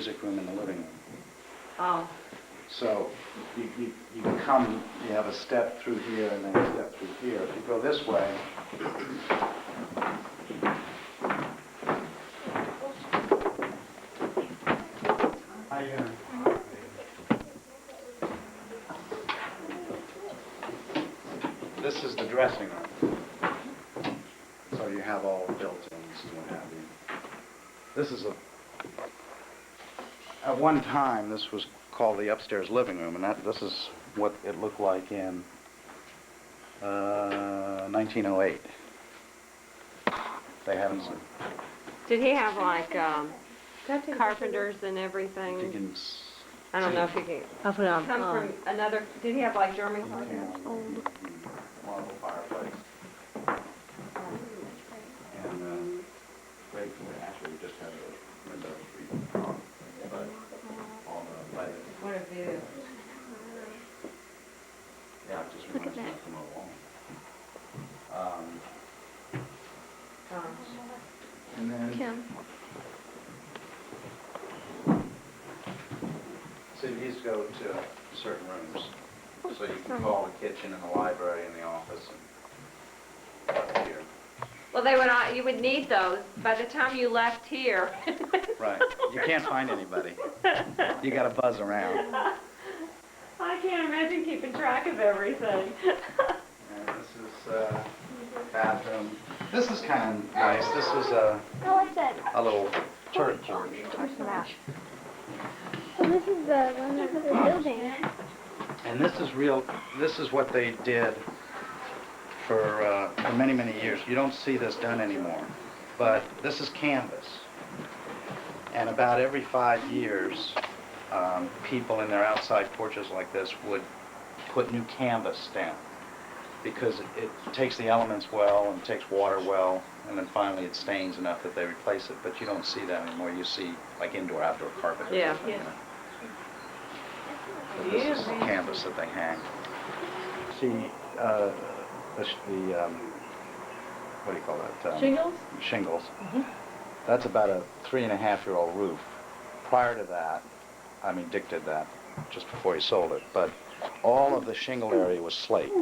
music room and the living room. Oh. So you come, you have a step through here and then a step through here. If you go this way, this is the dressing room. So you have all the built-ins and what have you. This is at one time, this was called the upstairs living room, and this is what it looked like in 1908. They haven't seen. Did he have like carpenters and everything? You can I don't know if you can. I'll put it on. Come from another. Did he have like German carpenters? marble fireplace. And actually, we just had a window. But all the lighting. What a view. Yeah, it just reminds me from a wall. And then, Kim. so these go to certain rooms. So you can call the kitchen and the library and the office and up here. Well, you would need those by the time you left here. Right. You can't find anybody. You got to buzz around. I can't imagine keeping track of everything. And this is bathroom. This is kind of nice. This was a little turret porch. So this is the one that they're building. And this is what they did for many, many years. You don't see this done anymore. But this is canvas. And about every 5 years, people in their outside porches like this would put new canvas down because it takes the elements well and takes water well, and then finally it stains enough that they replace it. But you don't see that anymore. You see like indoor, outdoor carpet. Yeah. You know. So this is the canvas that they hang. See, what do you call that? Shingles? Shingles. Mm-hmm. That's about a 3.5-year-old roof. Prior to that, I mean, Dick did that just before he sold it, but all of the shingle area was slate.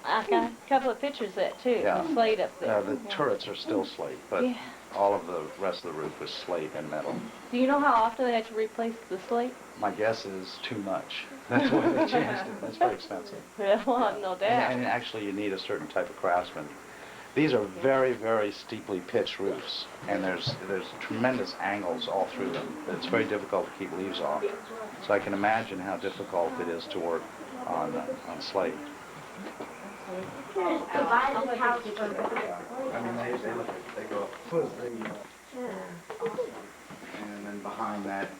I got a couple of pictures of that too. Yeah. The slate up there. The turrets are still slate, but Yeah. all of the rest of the roof was slate and metal. Do you know how often they had to replace the slate? My guess is too much. That's why they changed it. It's very expensive. Well, no doubt. And actually, you need a certain type of craftsman. These are very, very steeply pitched roofs, and there's tremendous angles all through them. It's very difficult to keep leaves off. So I can imagine how difficult it is to work on slate. I mean, they go up, and then behind that,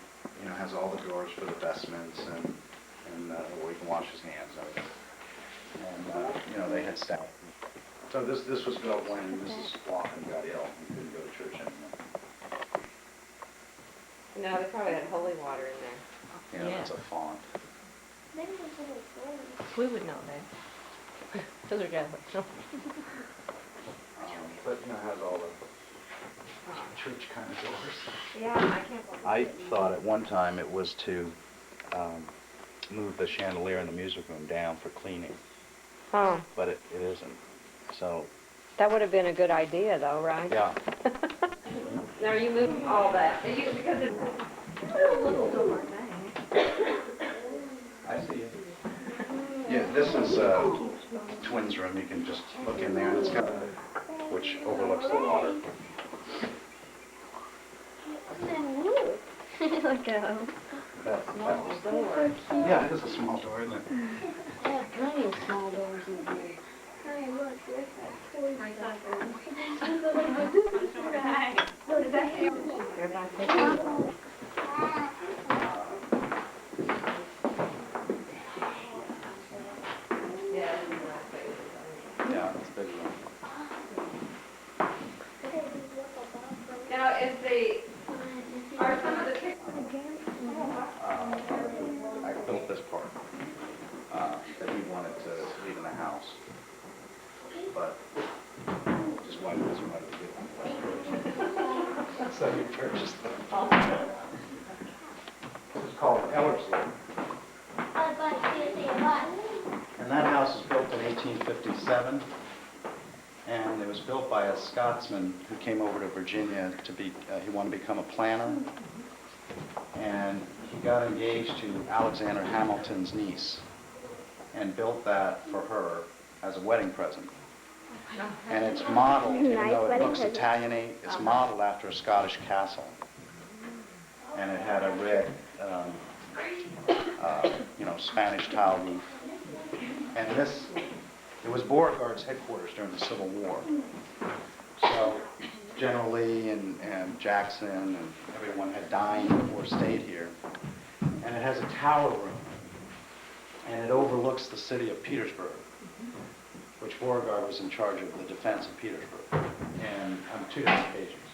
you know, has all the drawers for the vestments and where he can wash his hands and you know, they had staff. So this was built when Mrs. Wathen got ill and couldn't go to church anymore. No, they probably had holy water in there. You know, Yeah. that's a font. We would know that. Because they're Catholic. But you know, it has all the church kind of doors. Yeah, I can't believe I thought at one time it was to move the chandelier in the music room down for cleaning, Oh, but it isn't. So, that would have been a good idea though, right? yeah. Now you move all that. Because it's a little door thing. I see it. Yeah, this is twins room. You can just look in there, and it's got which overlooks the water. Like a... Small door. Yeah, it is a small door, isn't it? Yeah, plenty of small doors in here. Hey, look, there's Yeah, it's big. Now, are some of the pictures? I built this part that he wanted to leave in the house, but just wife wasn't ready to give one. So he purchased them. Ellerslie. And that house was built in 1857, and it was built by a Scotsman who came over to Virginia to be, he wanted to become a planner, and he got engaged to Alexander Hamilton's niece, and built that for her as a wedding present. And it's modeled, even though it looks Italianate, it's modeled after a Scottish castle. And it had a red, Spanish tile roof. And it was Beauregard's headquarters during the Civil War. So General Lee and Jackson and everyone had dined or stayed here. And it has a tower room. And it overlooks the city of Petersburg, which Beauregard was in charge of the defense of Petersburg, and on 2 different occasions.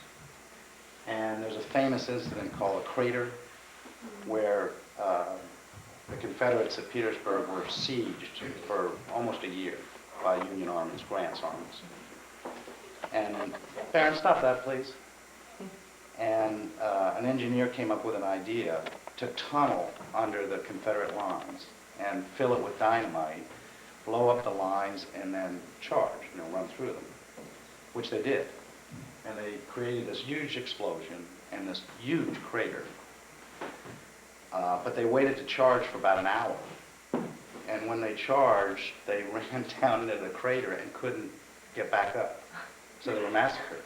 And there's a famous incident called a crater, where the Confederates at Petersburg were sieged for almost a year by Union armies, Grant's armies. And, Baron, stop that, please. And an engineer came up with an idea to tunnel under the Confederate lines and fill it with dynamite, blow up the lines, and then charge, run through them, which they did. And they created this huge explosion and this huge crater. But they waited to charge for about an hour. And when they charged, they ran down into the crater and couldn't get back up. So they were massacred.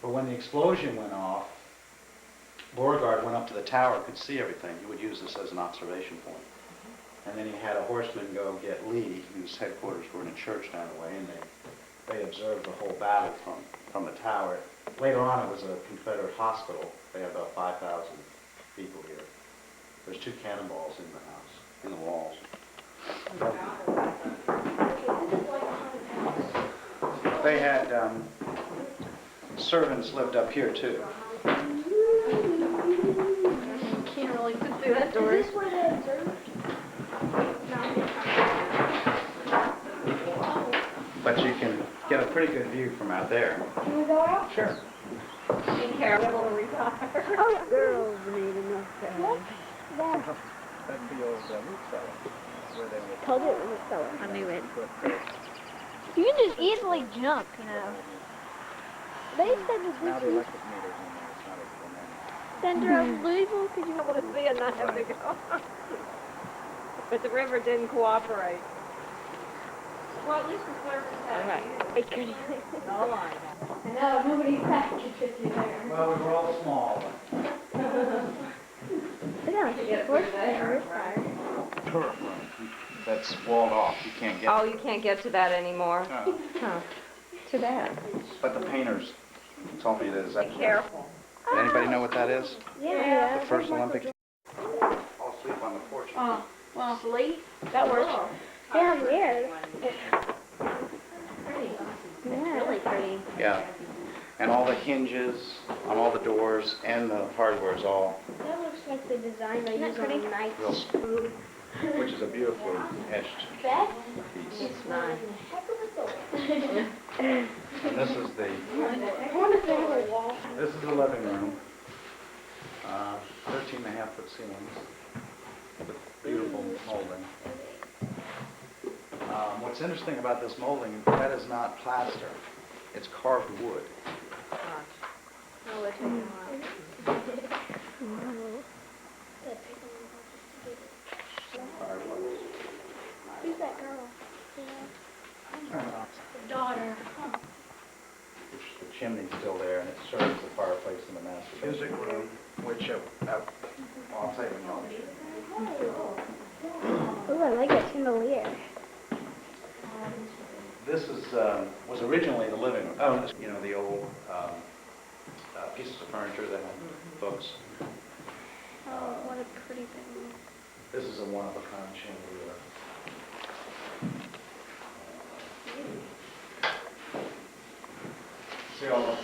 But when the explosion went off, Beauregard went up to the tower, could see everything. He would use this as an observation point. And then he had a horseman go get Lee, whose headquarters were in a church down the way, and they observed the whole battle from the tower. Later on, it was a Confederate hospital. They had about 5,000 people here. There's 2 cannonballs in the house, in the walls. They had servants lived up here too. Can't really fit through that door. Is this where they observe? But you can get a pretty good view from out there. Can we go out? Sure. Be careful to retire. Oh, girls need enough time. That's the old root cellar, where they would Told you it was a cellar. I knew it. put You can just easily jump, They said now that the this is electric meters in there, it's not as center of Louisville. Could you I want to see and not have to go. But the river didn't cooperate. Well, at least the service had. Right. All right. I know, nobody's package with you there. Well, we were all small. Yeah, Turret room. That's walled off. You can't get. Oh, you can't get to that anymore. Too bad. But the painters told me it is. Be careful. Does anybody know what that is? Yeah. The first Olympics. I'll sleep on the porch. Oh, well, Sleep. that works. Down here. Really pretty. Yeah. And all the hinges on all the doors and the hardware is all, That looks like the design they use on night real food. which is a beautifully etched That piece. is one heck of a door. And this is the I want to say the wall. This is the living room. 13.5-foot ceilings with beautiful molding. What's interesting about this molding, that is not plaster. It's carved wood. Oh, it's taking a while. Fireplace. Who's that girl? The Daughter. chimney's still there, and it serves as a fireplace in the master music room, which I'll tell you when you're. Ooh, I like that chandelier. This is was originally the living room. Oh, this, the old pieces of furniture that had books. Oh, what a pretty thing. This is a one-of-a-kind chandelier. See all the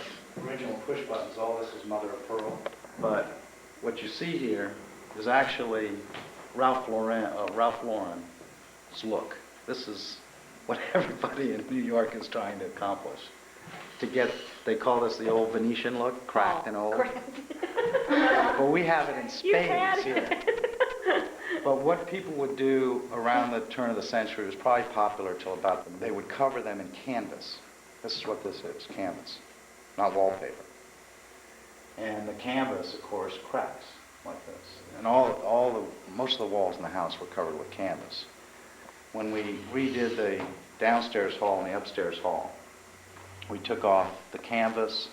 original push buttons, all this is mother of pearl. But what you see here is actually Ralph Lauren's look. This is what everybody in New York is trying to accomplish. to get, they call this the old Venetian look, cracked and old. Cracked. Well, we have it in You had spades here. But what people would do around the turn of the century was probably popular till about, they would cover them in canvas. This is what this is, canvas, not wallpaper. And the canvas, of course, cracks like this. And most of the walls in the house were covered with canvas. When we redid the downstairs hall and the upstairs hall, we took off the canvas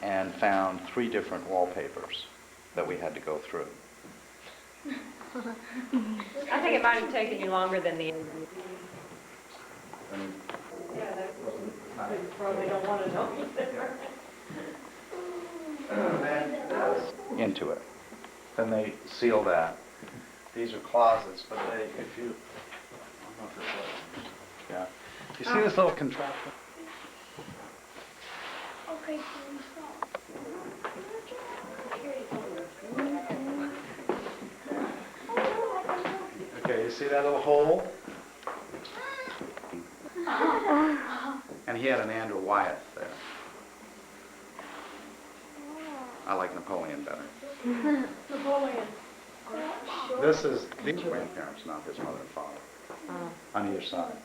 and found 3 different wallpapers that we had to go through. I think it might have taken you longer than the... Yeah, they probably don't want to know either. Into it. Then they seal that. These are closets, but they, if you, I don't know if this works. Yeah. You see this little contraption? Okay, Okay, you see that little hole? And he had an Andrew Wyeth there. I like Napoleon better. Napoleon. This is these grandparents, not his mother and father, on either side.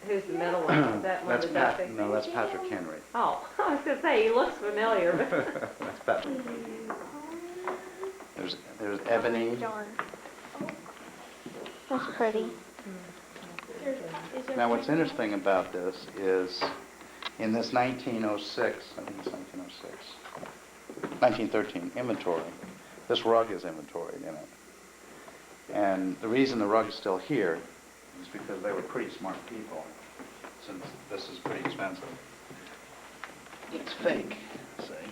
Who's the middle one? Is that one of the Duffy? No, that's Patrick Henry. Oh, I was going to say, he looks familiar. But That's Patrick. There's Ebony. Darn. That's pretty. Now, what's interesting about this is, in this 1906, I think it's 1906, 1913 inventory, this rug is inventoried in it. And the reason the rug is still here is because they were pretty smart people, since this is pretty expensive. It's fake, see?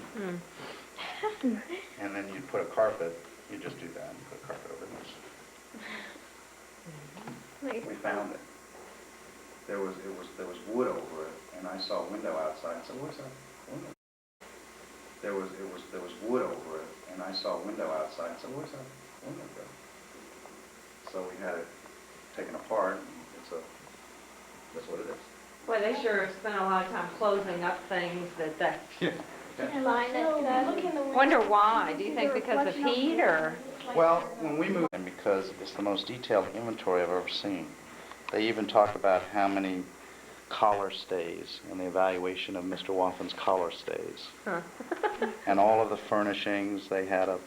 And then you put a carpet, you just do that, and put a carpet over this. We found it. There was wood over it, and I saw a window outside. I said, "What's that window?" There was wood over it, and I saw a window outside. I said, "Where's that window go?" So we had it taken apart. That's what it is. Boy, they sure spent a lot of time closing up things that Yeah. Wonder why? Do you think because of heat or? Well, when we moved in, because it's the most detailed inventory I've ever seen. They even talk about how many collar stays and the evaluation of Mr. Wathen's collar stays. Huh. And all of the furnishings. They had a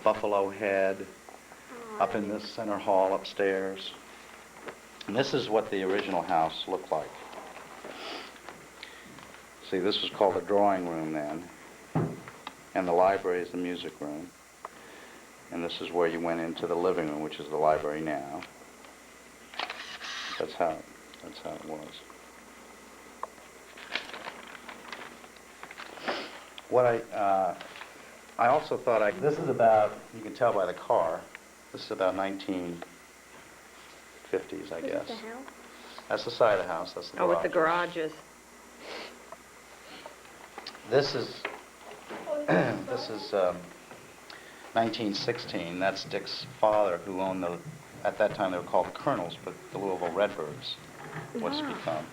buffalo head up in this center hall upstairs. And this is what the original house looked like. See, this was called the drawing room then. And the library is the music room. And this is where you went into the living room, which is the library now. That's how it was. What I also thought this is about, you can tell by the car, this is about 1950s, I guess. The house? That's the side of the house, that's the garage. Oh, with the garages. This is 1916. That's Dick's father, who owned at that time they were called the Colonels, but the Louisville Redbirds, what's become.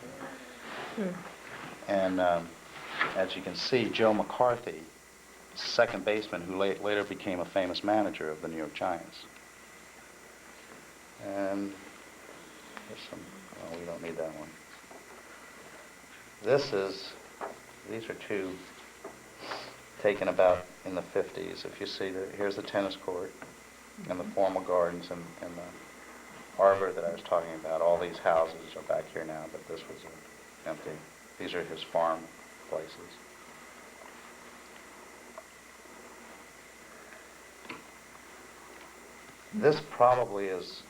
And as you can see, Joe McCarthy, second baseman, who later became a famous manager of the New York Giants. And there's some, well, we don't need that one. These are 2 taken about in the 50s. If you see, here's the tennis court and the formal gardens and the arbor that I was talking about. All these houses are back here now, but this was empty. These are his farm places. This probably is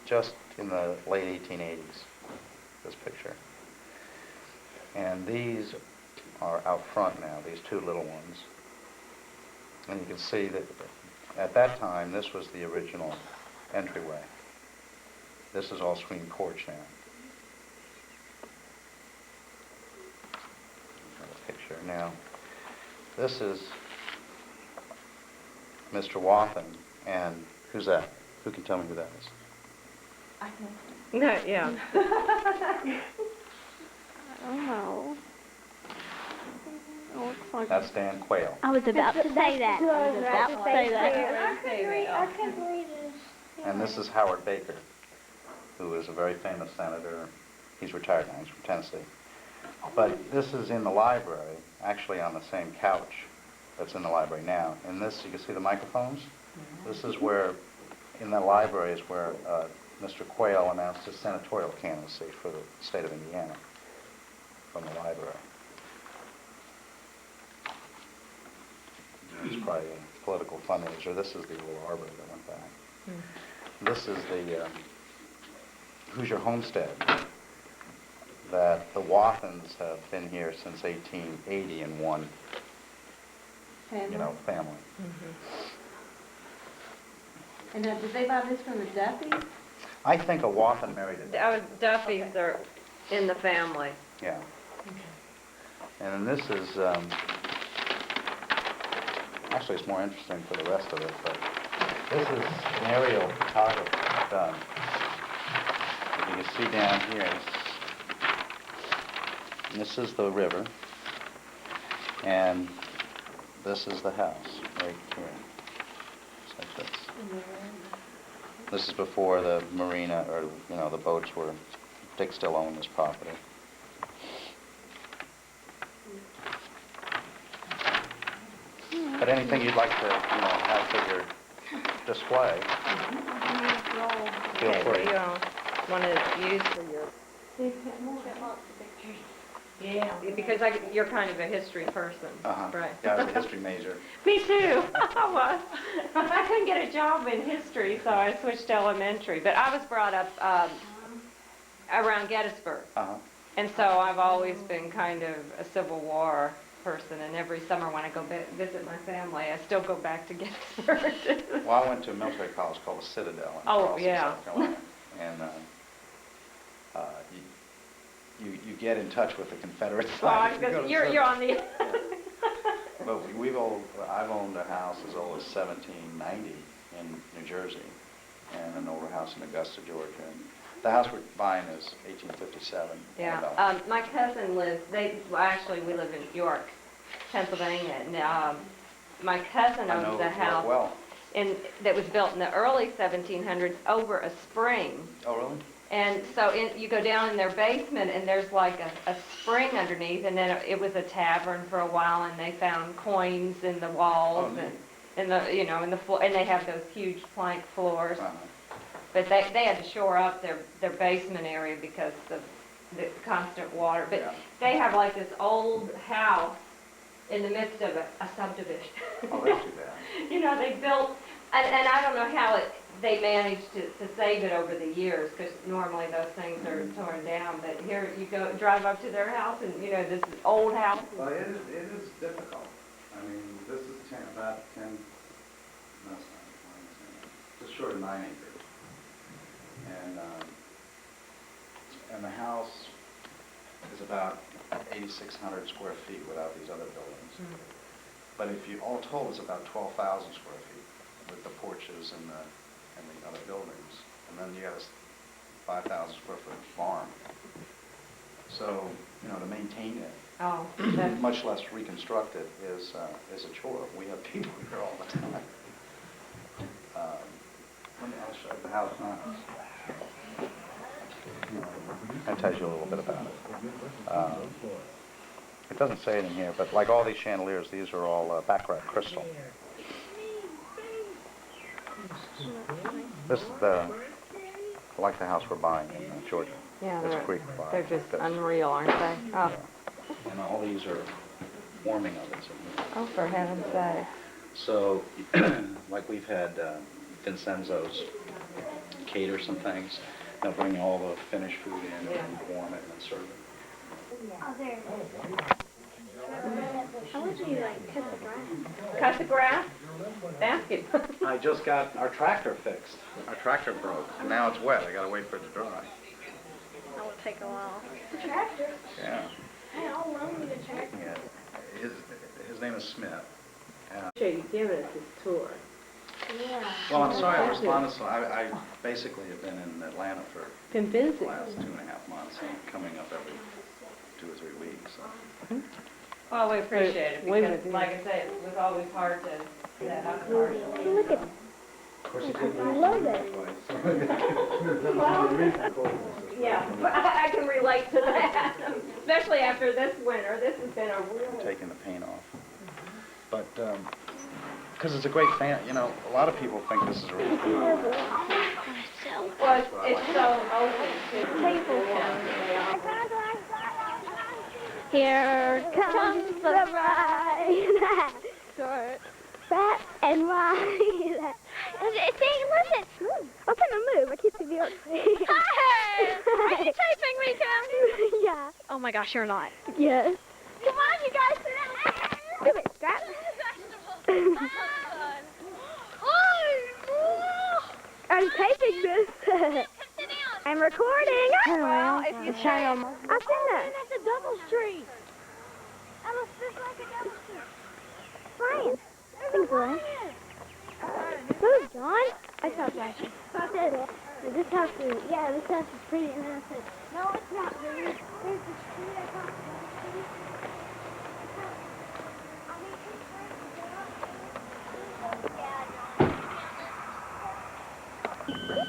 just in the late 1880s, this picture. And these are out front now, these 2 little ones. And you can see that at that time, this was the original entryway. This is all screen porch now. Picture now. This is Mr. Wathen, and who's that? Who can tell me who that is? I think. No, yeah. Oh. looks like. That's Dan Quayle. I was about to say that. I was about to say that. I couldn't read. I couldn't read it. And this is Howard Baker, who is a very famous senator. He's retired now, he's from Tennessee. But this is in the library, actually on the same couch that's in the library now. And this, you can see the microphones? This is where, in the library is where Mr. Quayle announced his senatorial candidacy for the state of Indiana from the library. It's probably a political fundraiser. This is the little arbor that went back. This is the Hoosier Homestead that the Wathens have been here since 1880 in one, family. And now, did they buy this from the Duffys? I think a Wathen married a Duffys are in the family. Yeah. And then this is, actually it's more interesting for the rest of it, but this is an aerial photography done. If you can see down here, this is the river, and this is the house right here. Just like this. This is before the marina, or, the boats were, Dick still owned this property. But anything you'd like to, have for your display, feel Okay, free. you want to use for your... Yeah, because you're kind of a history person, right? Yeah, I was a history major. Me too. I was. I couldn't get a job in history, so I switched to elementary. But I was brought up around Gettysburg, and so I've always been kind of a Civil War person. And every summer when I go visit my family, I still go back to Gettysburg. Well, I went to a military college called the Citadel in Oh, Charleston, yeah. South Carolina, and you get in touch with the Confederate side. if you go to you're on the... But I've owned a house as old as 1790 in New Jersey, and an older house in Augusta, Georgia. And the house we're buying is 1857. Yeah, my cousin lives, actually we live in York, Pennsylvania, and my cousin I know owns a York house well. that was built in the early 1700s over a spring. Oh, really? And so you go down in their basement and there's like a spring underneath, and then it was a tavern for a while, and they found coins in the walls and in the floor, and they have those huge plank floors. But they had to shore up their basement area because of the constant water. But they have like this old house in the midst of a subdivision. Oh, that's too bad. They built, and I don't know how they managed to save it over the years, because normally those things are torn down. But here you drive up to their house, and this old house. Well, it is difficult. I mean, this is about 10, no, it's not, just short of 9 acres. And the house is about 8,600 square feet without these other buildings. But if you, all told, it's about 12,000 square feet with the porches and the other buildings. And then you got a 5,000 square foot farm. So, to maintain it, much less reconstruct it, is a chore. We have people here all the time. I'll show you the house now. That tells you a little bit about it. It doesn't say it in here, but like all these chandeliers, these are all Baccarat crystal. This is like the house we're buying in Georgia. Yeah, It's a Greek bar. they're just unreal, aren't they? Oh. And all these are warming ovens. Oh, for heaven's sake. So, like we've had Vincenzo's cater some things. They'll bring all the finished food in and warm it and then serve it. Oh, there. How would you cut the grass? Cut the grass? Basket. I just got our tractor fixed. Our tractor broke, and now it's wet. I gotta wait for it to dry. That would take a while. The tractor? Yeah. Hey, I'll loan you the tractor. Yeah. His name is Smith. Sure, you giving us this tour. Yeah. Well, I'm sorry I responded so. I basically have been in Atlanta for Been busy. the last 2.5 months, and coming up every 2 or 3 weeks. So. Well, we appreciate it Wait a because, minute. like I say, it was always hard to set up parties. Look at I love it. Yeah, I can relate to that, especially after this winter. This has been a real. Taking the paint off. But, because it's a great fan, you know, a lot of people think this is a really cool. Well, it's so open to Here comes the ride. Short, fat, and wide. See, listen. I'm trying to move. I can't see the other side. Hey! Are you taping me, Cam? Yeah. Oh my gosh, you're not. Yes. Come on, you guys. Sit down. Come here, strap. I'm taping this. I'm recording. Well, if you say I've seen that. That's a double street. That looks just like a double street. Ryan. Thanks, Ryan. Move, John. I saw flashing. This house is, yeah, this house is pretty. And then I said, no, it's not really. There's the street I talked about.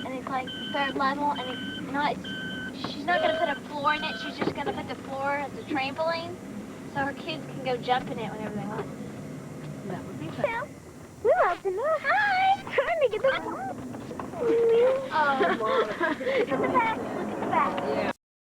And it's like third level, and it's not, she's not gonna put a floor in it, she's just gonna put the floor as a trampoline, so her kids can go jump in it whenever they want. That would be fun. We love to know. Hi! Trying to get the... Oh, Mom. Look at the back, look at the back. Yeah.